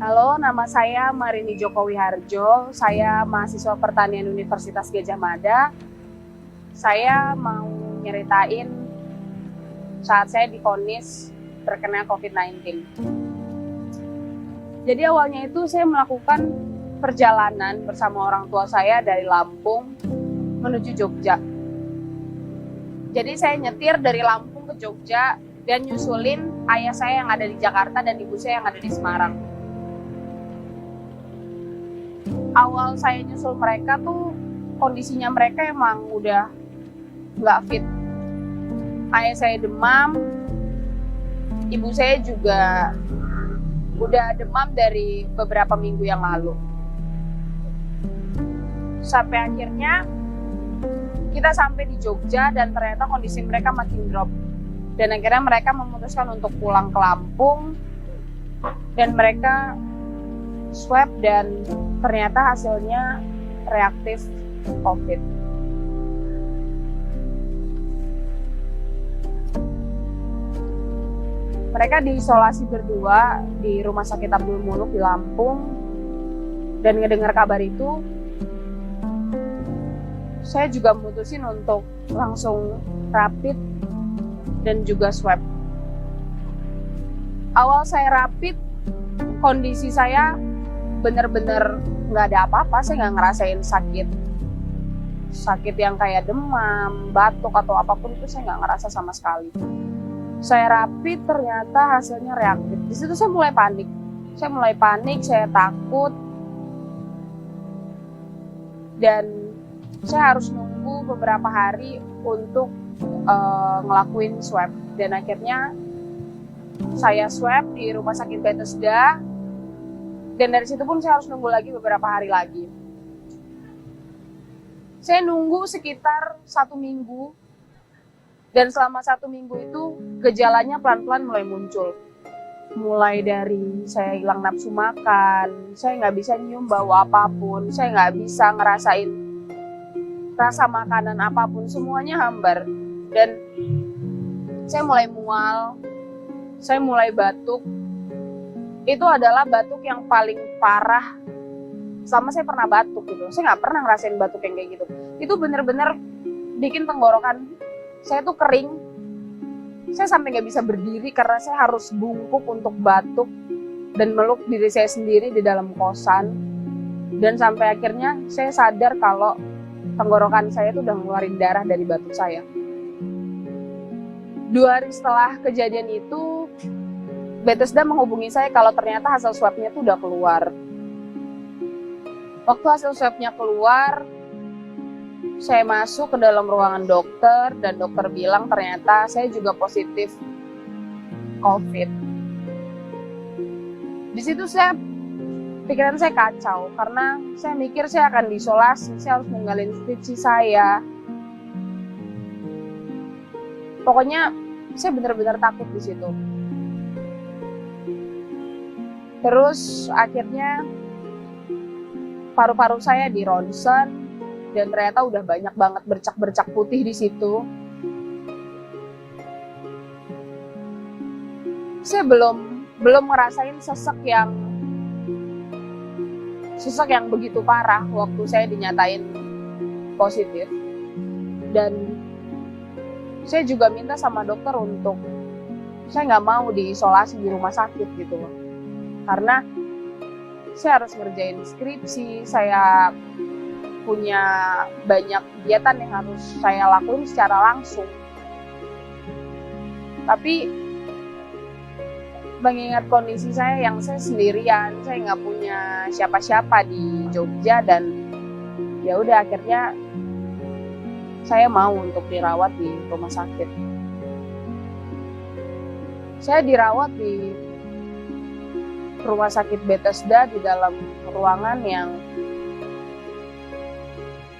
Halo, nama saya Marini Joko Wiharjo. Saya mahasiswa pertanian Universitas Gadjah Mada. Saya mau nyeritain saat saya divonis terkena COVID-19. Jadi awalnya itu saya melakukan perjalanan bersama orang tua saya dari Lampung menuju Jogja. Jadi saya nyetir dari Lampung ke Jogja dan nyusulin ayah saya yang ada di Jakarta dan ibu saya yang ada di Semarang. Awal saya nyusul mereka tuh kondisinya mereka emang udah nggak fit. Ayah saya demam, ibu saya juga udah demam dari beberapa minggu yang lalu. Sampai akhirnya kita sampai di Jogja dan ternyata kondisi mereka makin drop. Dan akhirnya mereka memutuskan untuk pulang ke Lampung dan mereka swab dan ternyata hasilnya reaktif COVID. Mereka diisolasi berdua di Rumah Sakit Abdul Muluk di Lampung, dan ngedengar kabar itu, saya juga memutusin untuk langsung rapid dan juga swab. Awal saya rapid, kondisi saya bener-bener nggak ada apa-apa, saya nggak ngerasain sakit yang kayak demam, batuk atau apapun itu saya nggak ngerasa sama sekali. Saya rapid ternyata hasilnya reaktif. Di situ saya mulai panik, saya takut dan saya harus nunggu beberapa hari untuk ngelakuin swab. Dan akhirnya saya swab di Rumah Sakit Bethesda. Dan dari situ pun saya harus nunggu lagi beberapa hari lagi. Saya nunggu sekitar 1 minggu. Dan selama 1 minggu itu gejalanya pelan-pelan mulai muncul. Mulai dari saya hilang nafsu makan, saya nggak bisa nyium bau apapun, saya nggak bisa ngerasain rasa makanan apapun, semuanya hambar. Dan saya mulai mual, saya mulai batuk. Itu adalah batuk yang paling parah selama saya pernah batuk gitu. Saya nggak pernah ngerasain batuk yang kayak gitu. Itu bener-bener bikin tenggorokan saya tuh kering. Saya sampai nggak bisa berdiri karena saya harus bungkuk untuk batuk dan meluk diri saya sendiri di dalam kosan. Dan sampai akhirnya saya sadar kalau tenggorokan saya tuh udah ngeluarin darah dari batuk saya. 2 hari setelah kejadian itu, Bethesda menghubungi saya kalau ternyata hasil swabnya tuh udah keluar. Waktu hasil swabnya keluar, saya masuk ke dalam ruangan dokter dan dokter bilang ternyata saya juga positif COVID. Di situ pikiran saya kacau karena saya mikir saya akan diisolasi, saya harus ninggalin skripsi saya. Pokoknya saya benar-benar takut di situ. Terus akhirnya paru-paru saya di ronsen dan ternyata udah banyak banget bercak-bercak putih di situ. Saya belum ngerasain sesek yang begitu parah waktu saya dinyatain positif. Dan saya juga minta sama dokter untuk saya nggak mau diisolasi di rumah sakit gitu loh. Karena saya harus ngerjain skripsi, saya punya banyak kegiatan yang harus saya lakuin secara langsung. Tapi mengingat kondisi saya yang saya sendirian, saya nggak punya siapa-siapa di Jogja, dan ya udah akhirnya saya mau untuk dirawat di rumah sakit. Saya dirawat di Rumah Sakit Bethesda di dalam ruangan yang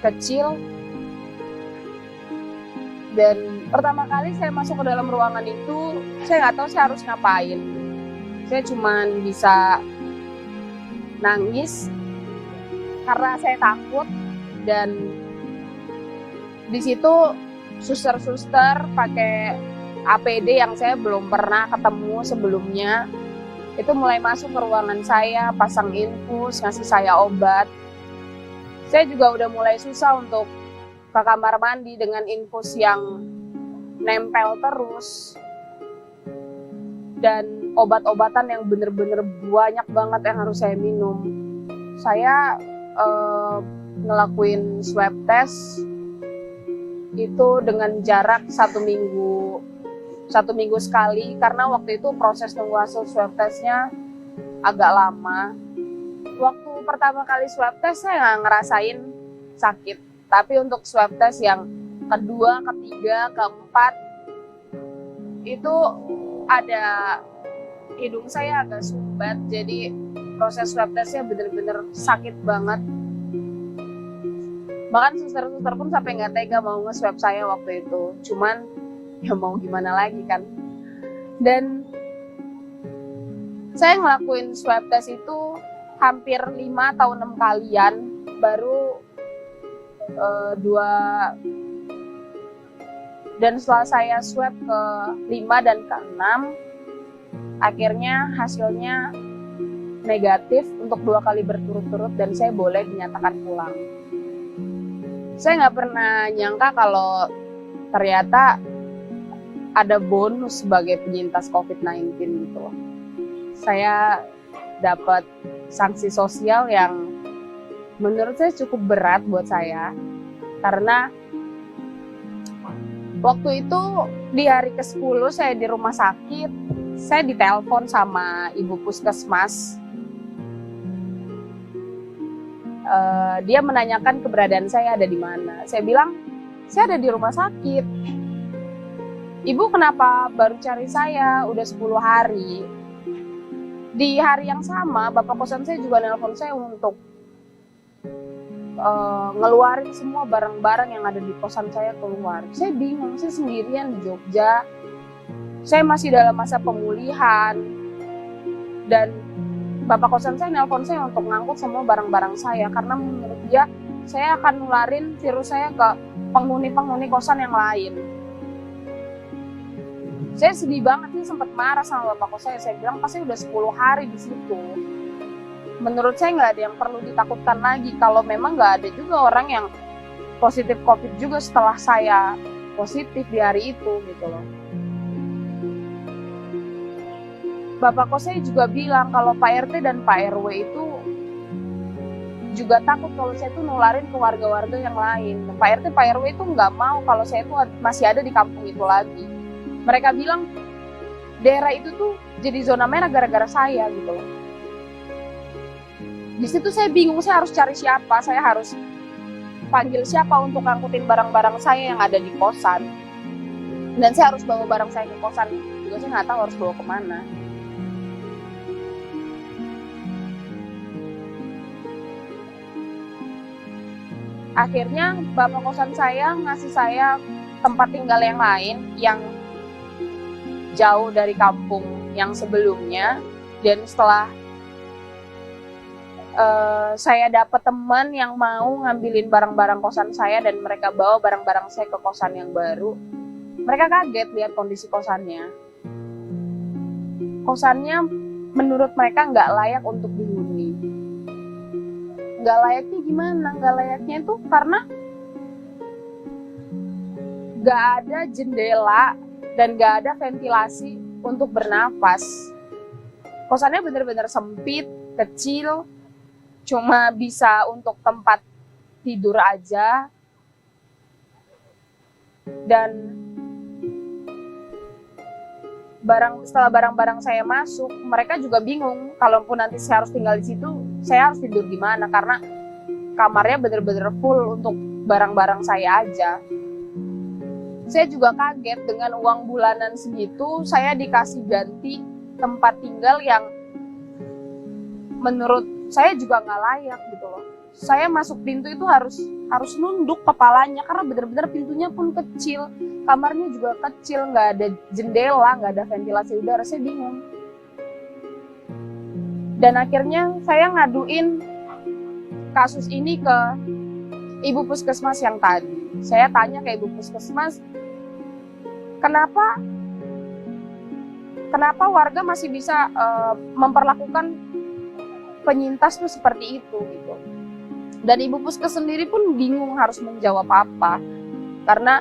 kecil. Dan pertama kali saya masuk ke dalam ruangan itu, saya nggak tahu saya harus ngapain. Saya cuma bisa nangis karena saya takut. Dan di situ suster-suster pakai APD yang saya belum pernah ketemu sebelumnya. Itu mulai masuk ke ruangan saya, pasang infus, ngasih saya obat. Saya juga udah mulai susah untuk ke kamar mandi dengan infus yang nempel terus. Dan obat-obatan yang bener-bener banyak banget yang harus saya minum. Saya ngelakuin swab test itu dengan jarak 1 minggu sekali, karena waktu itu proses nunggu hasil swab testnya agak lama. Waktu pertama kali swab test saya nggak ngerasain sakit, tapi untuk swab test yang kedua, ketiga, keempat itu ada hidung saya agak sumbat, jadi proses swab testnya bener-bener sakit banget. Bahkan suster-suster pun sampai nggak tega mau nge-swab saya waktu itu. Cuman ya mau gimana lagi kan. Dan saya ngelakuin swab test itu hampir 5 atau 6 kalian, baru 2. Dan setelah saya swab ke 5 dan ke 6, akhirnya hasilnya negatif untuk 2 kali berturut-turut dan saya boleh dinyatakan pulang. Saya nggak pernah nyangka kalau ternyata ada bonus sebagai penyintas COVID-19 gitu. Saya dapat sanksi sosial yang menurut saya cukup berat buat saya, karena waktu itu di hari ke-10 saya di rumah sakit, saya ditelepon sama ibu puskesmas. Dia menanyakan keberadaan saya ada di mana. Saya bilang, saya ada di rumah sakit. Ibu kenapa baru cari saya? Udah 10 hari. Di hari yang sama, bapak kosan saya juga nelpon saya untuk ngeluarin semua barang-barang yang ada di kosan saya keluar. Saya bingung, saya sendirian di Jogja. Saya masih dalam masa pemulihan. Dan bapak kosan saya nelpon saya untuk ngangkut semua barang-barang saya, karena menurut dia saya akan nularin virus saya ke penghuni-penghuni kosan yang lain. Saya sedih banget sih, sempat marah sama bapak kos saya. Saya bilang pasti udah 10 hari di situ. Menurut saya nggak ada yang perlu ditakutkan lagi, kalau memang nggak ada juga orang yang positif COVID juga setelah saya positif di hari itu gitu loh. Bapak kos saya juga bilang kalau Pak RT dan Pak RW itu juga takut kalau saya tuh nularin ke warga-warga yang lain. Pak RT, Pak RW itu nggak mau kalau saya tuh masih ada di kampung itu lagi. Mereka bilang daerah itu tuh jadi zona merah gara-gara saya gitu loh. Di situ saya bingung, saya harus cari siapa, saya harus panggil siapa untuk ngangkutin barang-barang saya yang ada di kosan. Dan saya harus bawa barang saya ke kosan, juga saya nggak tahu harus bawa kemana. Akhirnya bapak kosan saya ngasih saya tempat tinggal yang lain yang jauh dari kampung yang sebelumnya. Dan setelah saya dapat teman yang mau ngambilin barang-barang kosan saya dan mereka bawa barang-barang saya ke kosan yang baru, mereka kaget lihat kondisi kosannya. Kosannya menurut mereka nggak layak untuk dihuni. Nggak layaknya gimana? Nggak layaknya itu karena nggak ada jendela dan nggak ada ventilasi untuk bernafas. Kosannya benar-benar sempit, kecil, cuma bisa untuk tempat tidur aja. Dan setelah barang-barang saya masuk, mereka juga bingung. Kalaupun nanti saya harus tinggal di situ, saya harus tidur di mana? Karena kamarnya benar-benar full untuk barang-barang saya aja. Saya juga kaget dengan uang bulanan segitu, saya dikasih ganti tempat tinggal yang menurut saya juga nggak layak gitu loh. Saya masuk pintu itu harus nunduk kepalanya karena benar-benar pintunya pun kecil, kamarnya juga kecil, nggak ada jendela, nggak ada ventilasi udara. Saya bingung. Dan akhirnya saya ngaduin kasus ini ke ibu puskesmas yang tadi. Saya tanya ke ibu puskesmas, kenapa kenapa warga masih bisa memperlakukan penyintas tuh seperti itu gitu. Dan Ibu Puskes sendiri pun bingung harus menjawab apa, karena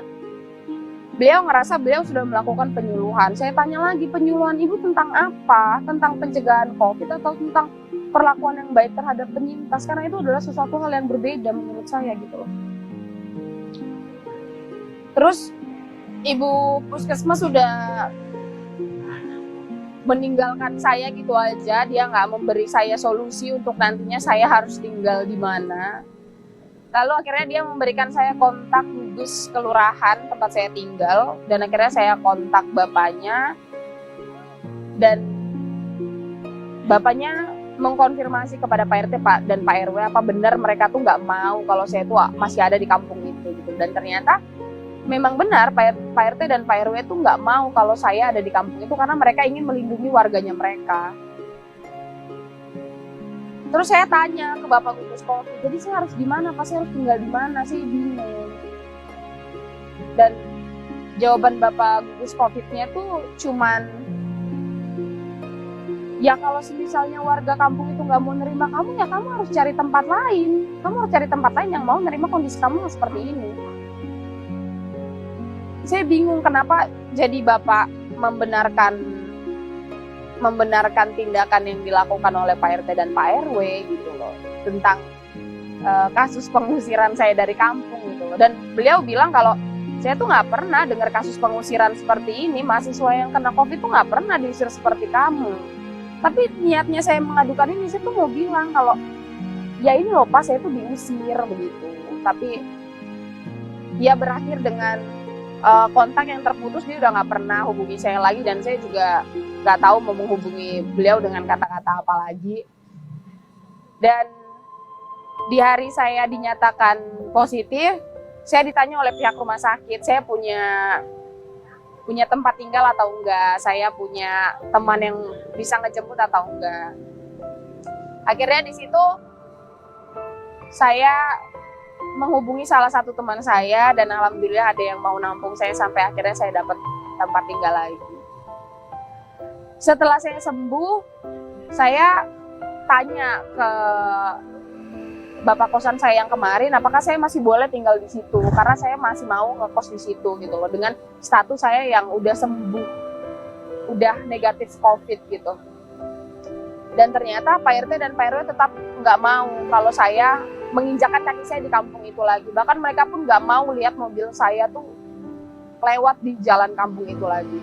beliau ngerasa beliau sudah melakukan penyuluhan. Saya tanya lagi, penyuluhan Ibu tentang apa? Tentang pencegahan COVID atau tentang perlakuan yang baik terhadap penyintas? Karena itu adalah sesuatu hal yang berbeda menurut saya gitu loh. Terus Ibu Puskesmas sudah meninggalkan saya gitu aja, dia nggak memberi saya solusi untuk nantinya saya harus tinggal di mana. Lalu akhirnya dia memberikan saya kontak gugus kelurahan tempat saya tinggal, dan akhirnya saya kontak bapaknya, dan bapaknya mengkonfirmasi kepada Pak RT dan Pak RW apa benar mereka tuh nggak mau kalau saya tuh masih ada di kampung itu gitu. Dan ternyata memang benar Pak RT dan Pak RW tuh nggak mau kalau saya ada di kampung itu karena mereka ingin melindungi warganya mereka. Terus saya tanya ke Bapak gugus COVID, jadi saya harus di mana? Pak, saya harus tinggal di mana? Saya bingung. Dan jawaban Bapak gugus COVID-nya tuh cuman, ya kalau misalnya warga kampung itu nggak mau nerima kamu, ya kamu harus cari tempat lain. Kamu harus cari tempat lain yang mau nerima kondisi kamu seperti ini. Saya bingung kenapa jadi Bapak membenarkan tindakan yang dilakukan oleh Pak RT dan Pak RW gitu loh, tentang kasus pengusiran saya dari kampung gitu loh. Dan beliau bilang kalau saya tuh nggak pernah dengar kasus pengusiran seperti ini, mahasiswa yang kena COVID tuh nggak pernah diusir seperti kamu. Tapi niatnya saya mengadukan ini, saya tuh mau bilang kalau ya ini loh Pak, saya tuh diusir begitu. Tapi ya berakhir dengan kontak yang terputus, dia udah nggak pernah hubungi saya lagi, dan saya juga nggak tahu mau menghubungi beliau dengan kata-kata apa lagi. Dan di hari saya dinyatakan positif, saya ditanya oleh pihak rumah sakit, saya punya tempat tinggal atau enggak, saya punya teman yang bisa ngejemput atau enggak. Akhirnya di situ saya menghubungi salah satu teman saya, dan alhamdulillah ada yang mau nampung saya sampai akhirnya saya dapat tempat tinggal lagi. Setelah saya sembuh, saya tanya ke bapak kosan saya yang kemarin, apakah saya masih boleh tinggal di situ, karena saya masih mau ngekos di situ gitu loh, dengan status saya yang udah sembuh, udah negatif COVID gitu. Dan ternyata Pak RT dan Pak RW tetap nggak mau kalau saya menginjakkan kaki saya di kampung itu lagi. Bahkan mereka pun nggak mau lihat mobil saya tuh lewat di jalan kampung itu lagi.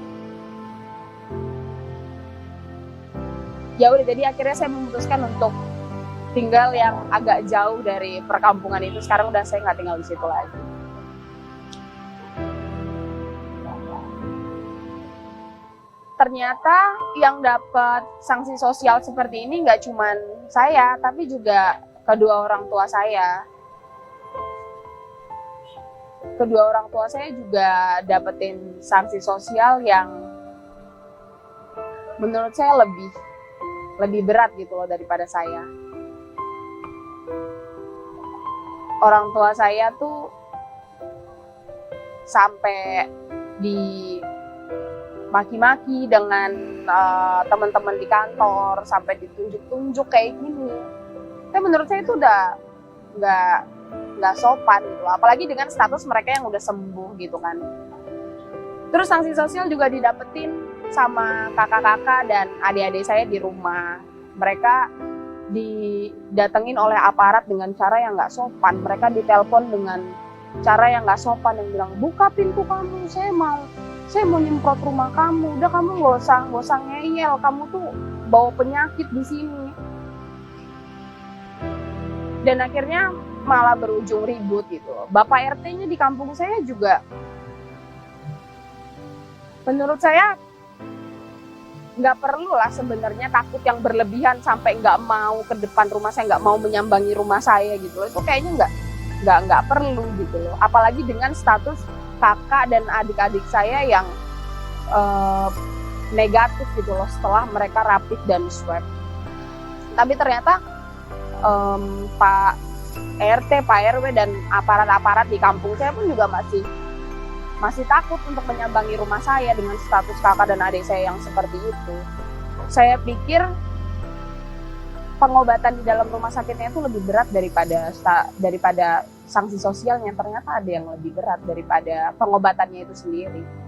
Ya udah, jadi akhirnya saya memutuskan untuk tinggal yang agak jauh dari perkampungan itu. Sekarang udah saya nggak tinggal di situ lagi. Ternyata yang dapat sanksi sosial seperti ini nggak cuman saya, tapi juga kedua orang tua saya. Kedua orang tua saya juga dapetin sanksi sosial yang menurut saya lebih berat gitu loh daripada saya. Orang tua saya tuh sampai di maki-maki dengan teman-teman di kantor, sampai ditunjuk-tunjuk kayak gini. Tapi menurut saya itu udah nggak sopan gitu, apalagi dengan status mereka yang udah sembuh gitu kan. Terus sanksi sosial juga didapetin sama kakak-kakak dan adik-adik saya di rumah. Mereka didatengin oleh aparat dengan cara yang nggak sopan. Mereka ditelepon dengan cara yang nggak sopan, yang bilang buka pintu kamu, saya mau nyemprot rumah kamu, udah kamu nggak usah ngeyel, kamu tuh bawa penyakit di sini. Dan akhirnya malah berujung ribut gitu. Bapak RT-nya di kampung saya juga, menurut saya nggak perlu lah sebenarnya takut yang berlebihan sampai nggak mau ke depan rumah saya, nggak mau menyambangi rumah saya gitu. Itu kayaknya nggak perlu gitu loh. Apalagi dengan status kakak dan adik-adik saya yang negatif gitu loh setelah mereka rapid dan swab. Tapi ternyata Pak RT, Pak RW dan aparat-aparat di kampung saya pun juga masih masih takut untuk menyambangi rumah saya dengan status kakak dan adik saya yang seperti itu. Saya pikir pengobatan di dalam rumah sakitnya itu lebih berat daripada sanksi sosialnya. Ternyata ada yang lebih berat daripada pengobatannya itu sendiri.